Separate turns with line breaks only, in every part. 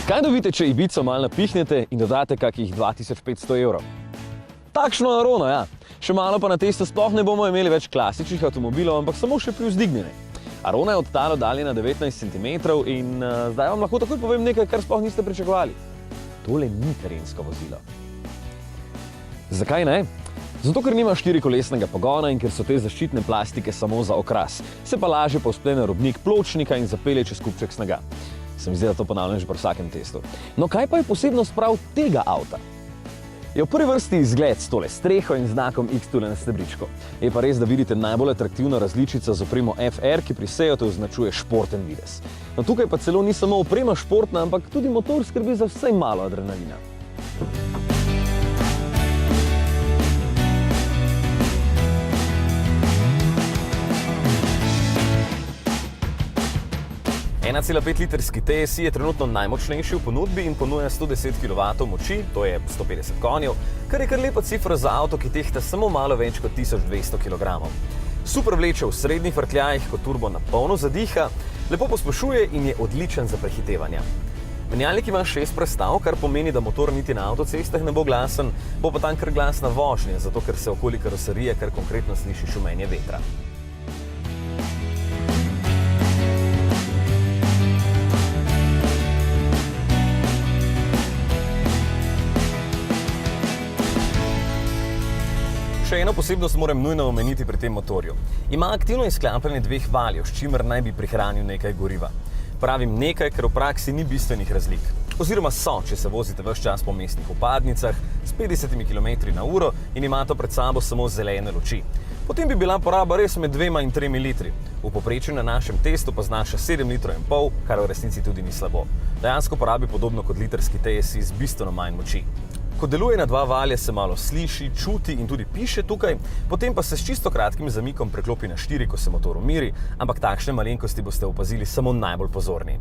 Kaj dobite, če Ibico malo napihnete in dodate kakih 2500 evrov? Takšno Arona, ja. Še malo pa na testu sploh ne bomo imeli več klasičnih avtomobilov, ampak samo še privzdignjene. Arona je od tal oddaljena 19 cm in zdaj vam lahko takoj povem nekaj, kar sploh niste pričakovali. Tole ni terensko vozilo. Zakaj ne? Zato, ker nima štirikolesnega pogona in ker so te zaščitne plastike samo za okras. Se pa lažje povzpne na robnik pločnika in zapelje čez kupček snega. Se mi zdi, da to ponavljam že pri vsakem testu. No, kaj pa je posebnost prav tega avta? Je v prvi vrsti izgled s tole streho in znakom X tule na stebričku. Je pa res, da vidite najbolj atraktivno različico z opremo FR, ki pri Seatu označuje športen videz. No, tukaj pa celo ni samo oprema športna, ampak tudi motor skrbi za vsaj malo adrenalina. Ena 1,5 litrski TSI je trenutno najmočnejši v ponudbi in ponuja 110 kW moči, to je 150 konjev, kar je kar lepa cifra za avto, ki tehta samo malo več kot 1200 kg. Super vleče v srednjih vrtljajih, ko turbo na polno zadiha, lepo pospešuje in je odličen za prehitevanja. Menjalnik ima 6 prestav, kar pomeni, da motor niti na avtocestah ne bo glasen, bo pa tam kar glasna vožnja, zato ker se okoli karoserije kar konkretno sliši šumenje vetra. Še eno posebnost moram nujno omeniti pri tem motorju. Ima aktivno izklapljanje 2 valjev, s čimer naj bi prihranil nekaj goriva. Pravim nekaj, ker v praksi ni bistvenih razlik. Oziroma so, če se vozite ves čas po mestnih vpadnicah s 50 km/h in imate pred sabo samo zelene luči. Potem bi bila poraba res med 2 in 3 litri. V povprečju na našem testu pa znaša 7,5 litrov, kar v resnici tudi ni slabo. Dejansko porabi podobno kot litrski TSI z bistveno manj moči. Ko deluje na 2 valje, se malo sliši, čuti in tudi piše tukaj, potem pa se s čisto kratkim zamikom preklopi na 4, ko se motor umiri, ampak takšne malenkosti boste opazili samo najbolj pozorni.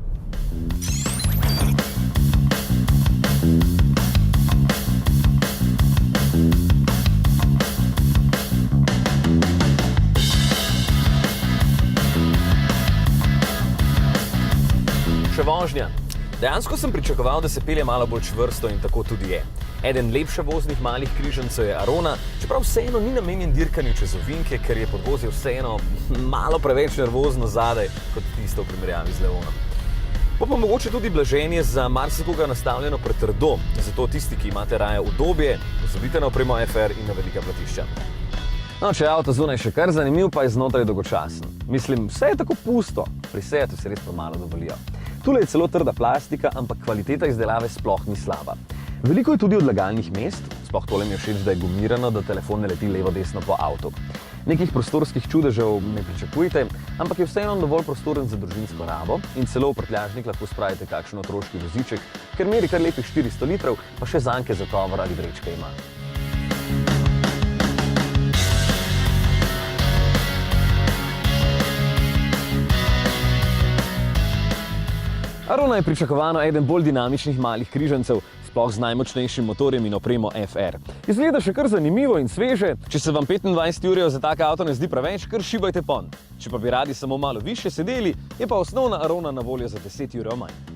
Še vožnja. Dejansko sem pričakoval, da se pelje malo bolj čvrsto in tako tudi je. Eden lepše voznih malih križancev je Arona, čeprav vseeno ni namenjen dirkanju čez ovinke, ker je podvozje vseeno malo preveč nervozno zadaj, kot tisto v primerjavi z Leonom. Pa mogoče tudi blaženje za marsikoga nastavljeno pretrdo, zato tisti, ki imate raje udobje, pozabite na opremo FR in na velika platišča. No, če je avto zunaj še kar zanimiv, pa je znotraj dolgočasen. Mislim, vse je tako pusto, pri Seatu se res premalo dovolijo. Tule je celo trda plastika, ampak kvaliteta izdelave sploh ni slaba. Veliko je tudi odlagalnih mest, sploh tole mi je všeč, da je gumirano, da telefon ne leti levo-desno po avtu. Nekih prostorskih čudežev ne pričakujte, ampak je vseeno dovolj prostoren za družinsko rabo in celo v prtljažnik lahko spravite kakšen otroški voziček, ker meri kar lepih 400 litrov, pa še zanke za tovor ali vrečke ima. Arona je pričakovano eden bolj dinamičnih malih križancev, sploh z najmočnejšim motorjem in opremo FR. Izgleda še kar zanimivo in sveže, če se vam 25 jurjev za tak avto ne zdi preveč, kar šibajte ponj. Če pa bi radi samo malo višje sedeli, je pa osnovna Arona na voljo za 10 jurjev manj.